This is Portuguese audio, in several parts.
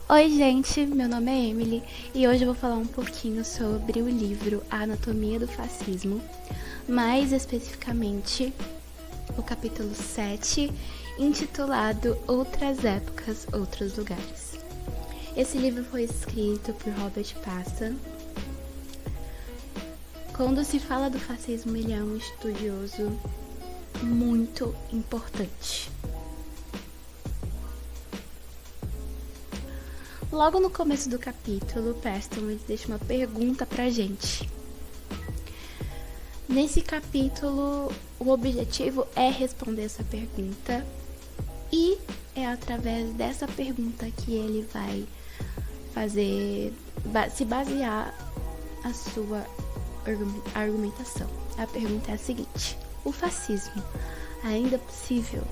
Oi, gente, meu nome é Emily e hoje eu vou falar um pouquinho sobre o livro A Anatomia do Fascismo, mais especificamente o capítulo 7, intitulado Outras Épocas, Outros Lugares. Esse livro foi escrito por Robert Pastan. Quando se fala do fascismo, ele é um estudioso muito importante. Logo no começo do capítulo, Pastan deixa uma pergunta pra gente. Nesse capítulo, o objetivo é responder essa pergunta e é através dessa pergunta que ele vai se basear a sua argumentação. A pergunta é a seguinte: o fascismo ainda é possível?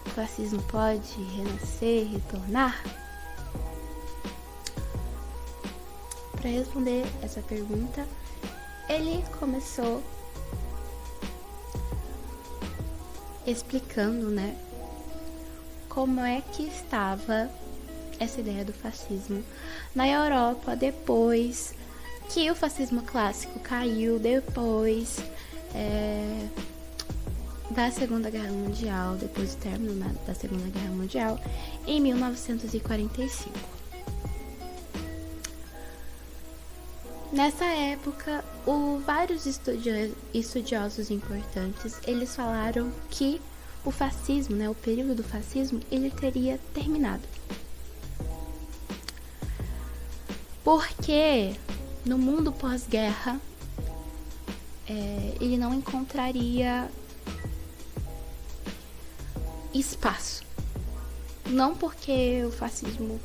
O fascismo pode renascer, retornar? Para responder essa pergunta, ele começou explicando, como é que estava essa ideia do fascismo na Europa depois que o fascismo clássico caiu, depois da Segunda Guerra Mundial, depois do término da Segunda Guerra Mundial, em 1945. Nessa época, vários estudiosos importantes, eles falaram que o fascismo, o período do fascismo, ele teria terminado. Porque no mundo pós-guerra, ele não encontraria espaço. Não porque o fascismo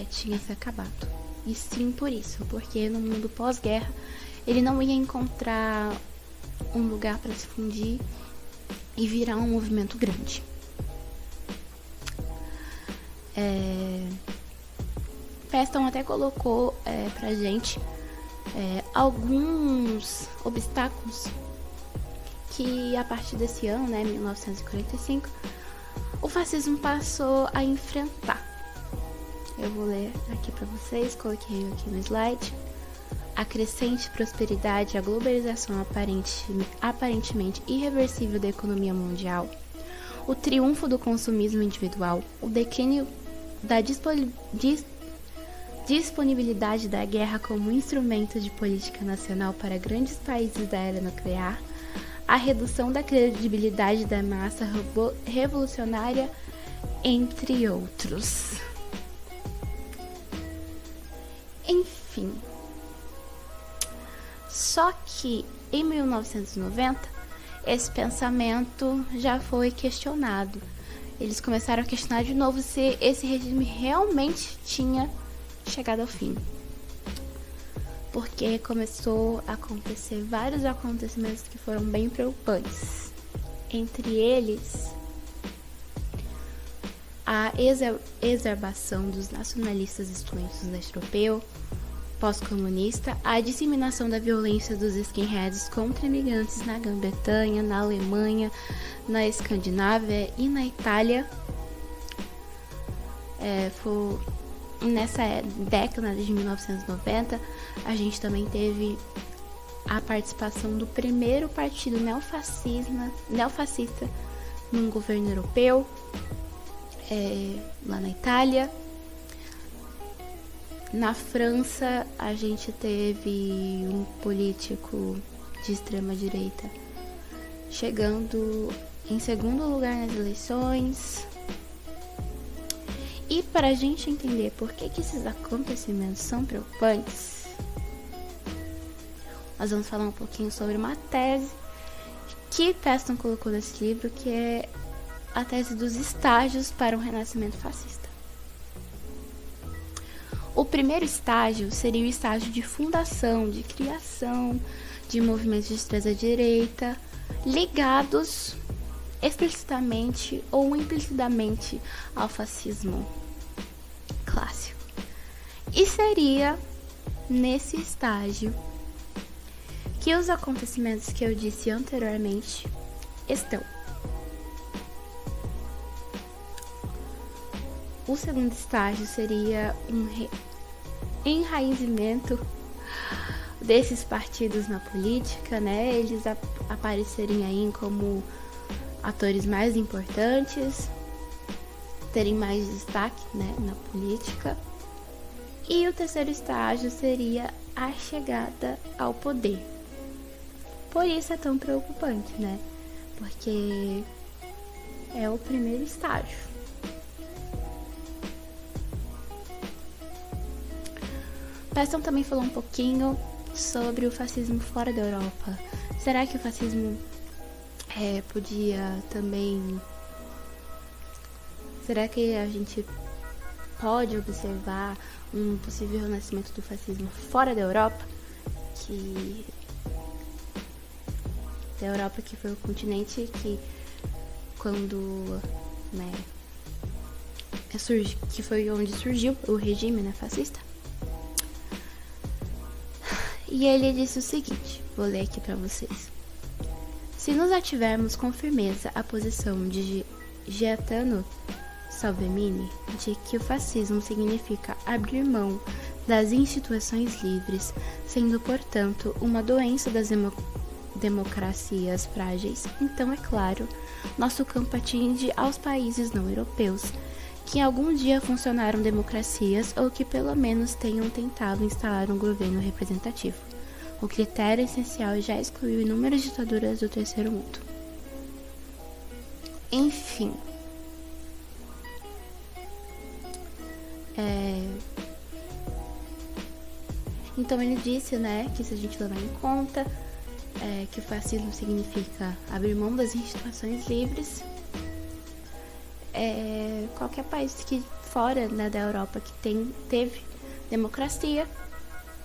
tinha se acabado, e sim por isso, porque no mundo pós-guerra ele não ia encontrar um lugar para se fundir e virar um movimento grande. Pastan até colocou pra gente alguns obstáculos que a partir desse ano, 1945, o fascismo passou a enfrentar. Eu vou ler aqui para vocês, coloquei aqui no slide. A crescente prosperidade, a globalização aparentemente irreversível da economia mundial, o triunfo do consumismo individual, o declínio da disponibilidade da guerra como instrumento de política nacional para grandes países da era nuclear, a redução da credibilidade da massa revolucionária, entre outros. Enfim, só que em 1990 esse pensamento já foi questionado. Eles começaram a questionar de novo se esse regime realmente tinha chegado ao fim, porque começou a acontecer vários acontecimentos que foram bem preocupantes. Entre eles, a exacerbação dos nacionalistas excluentes do leste europeu, pós-comunista, a disseminação da violência dos skinheads contra imigrantes na Grã-Bretanha, na Alemanha, na Escandinávia e na Itália. Nessa década de 1990, a gente também teve a participação do primeiro partido neofascista num governo europeu, lá na Itália. Na França, a gente teve um político de extrema direita chegando em segundo lugar nas eleições. E para a gente entender por que esses acontecimentos são preocupantes, nós vamos falar um pouquinho sobre uma tese que Pastan colocou nesse livro, que é a tese dos estágios para um renascimento fascista. O primeiro estágio seria o estágio de fundação, de criação de movimentos de extrema-direita ligados explicitamente ou implicitamente ao fascismo clássico. E seria nesse estágio que os acontecimentos que eu disse anteriormente estão. O segundo estágio seria um enraizamento desses partidos na política, né? Eles aparecerem aí como atores mais importantes, terem mais destaque, né, na política. E o terceiro estágio seria a chegada ao poder. Por isso é tão preocupante, né? Porque é o primeiro estágio. Preston também falou um pouquinho sobre o fascismo fora da Europa. Será que o fascismo podia também... Será que a gente pode observar um possível renascimento do fascismo fora da Europa? Da Europa, que foi o continente que, quando, né, que foi onde surgiu o regime, né, fascista. E ele disse o seguinte, vou ler aqui para vocês. Se nos ativermos com firmeza a posição de Gaetano Salvemini, de que o fascismo significa abrir mão das instituições livres, sendo, portanto, uma doença das democracias frágeis, então, é claro, nosso campo atinge aos países não europeus, que algum dia funcionaram democracias ou que pelo menos tenham tentado instalar um governo representativo. O critério essencial já excluiu inúmeras ditaduras do terceiro mundo. Enfim. Então ele disse, né, que se a gente levar em conta que o fascismo significa abrir mão das instituições livres, qualquer país que fora, né, da Europa que teve democracia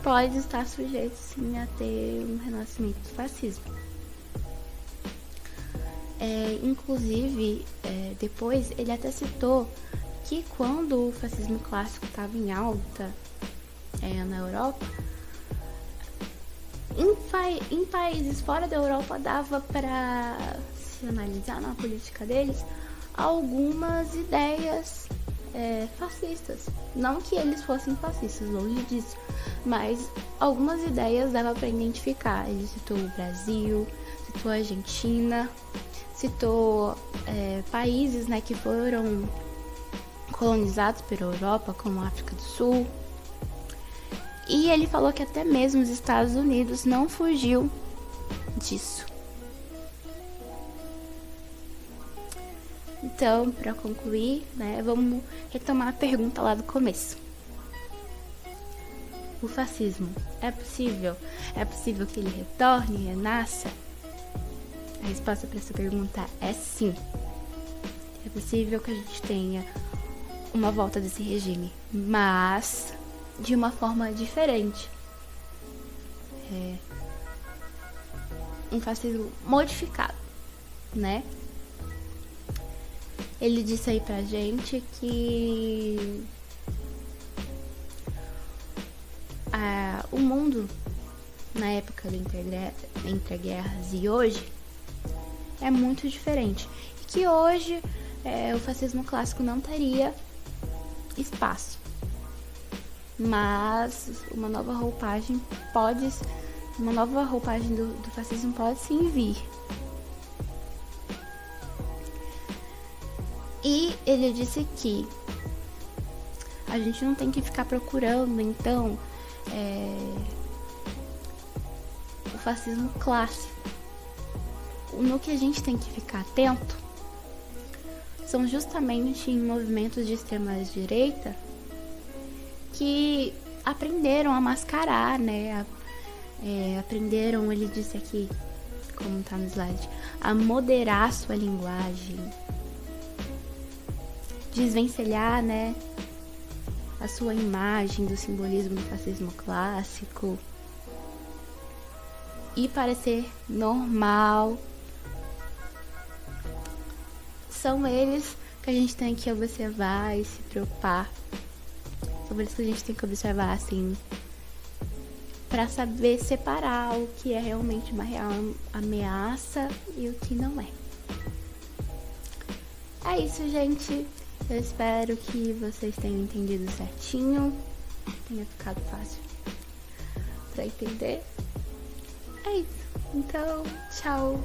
pode estar sujeito sim a ter um renascimento do fascismo. Inclusive, depois ele até citou que quando o fascismo clássico estava em alta na Europa, em países fora da Europa dava para se analisar na política deles algumas ideias fascistas. Não que eles fossem fascistas, longe disso, mas algumas ideias dava para identificar. Ele citou o Brasil, citou a Argentina, citou países, né, que foram colonizados pela Europa, como a África do Sul. E ele falou que até mesmo os Estados Unidos não fugiu disso. Então, para concluir, né, vamos retomar a pergunta lá do começo. O fascismo é possível? É possível que ele retorne, renasça? A resposta para essa pergunta é sim. É possível que a gente tenha uma volta desse regime, mas de uma forma diferente. Um fascismo modificado, né? Ele disse aí pra gente que o mundo na época entre guerras e hoje é muito diferente. E que hoje o fascismo clássico não teria espaço. Mas uma nova roupagem do fascismo pode sim vir. E ele disse que a gente não tem que ficar procurando, então, o fascismo clássico. No que a gente tem que ficar atento são justamente em movimentos de extrema-direita que aprenderam a mascarar, né? Aprenderam, ele disse aqui, como tá no slide, a moderar sua linguagem, desvencilhar, né, a sua imagem do simbolismo do fascismo clássico e parecer normal. São eles que a gente tem que observar e se preocupar. São eles que a gente tem que observar, assim, para saber separar o que é realmente uma real ameaça e o que não é. É isso, gente. Eu espero que vocês tenham entendido certinho, tenha ficado fácil pra entender. É isso. Então, tchau.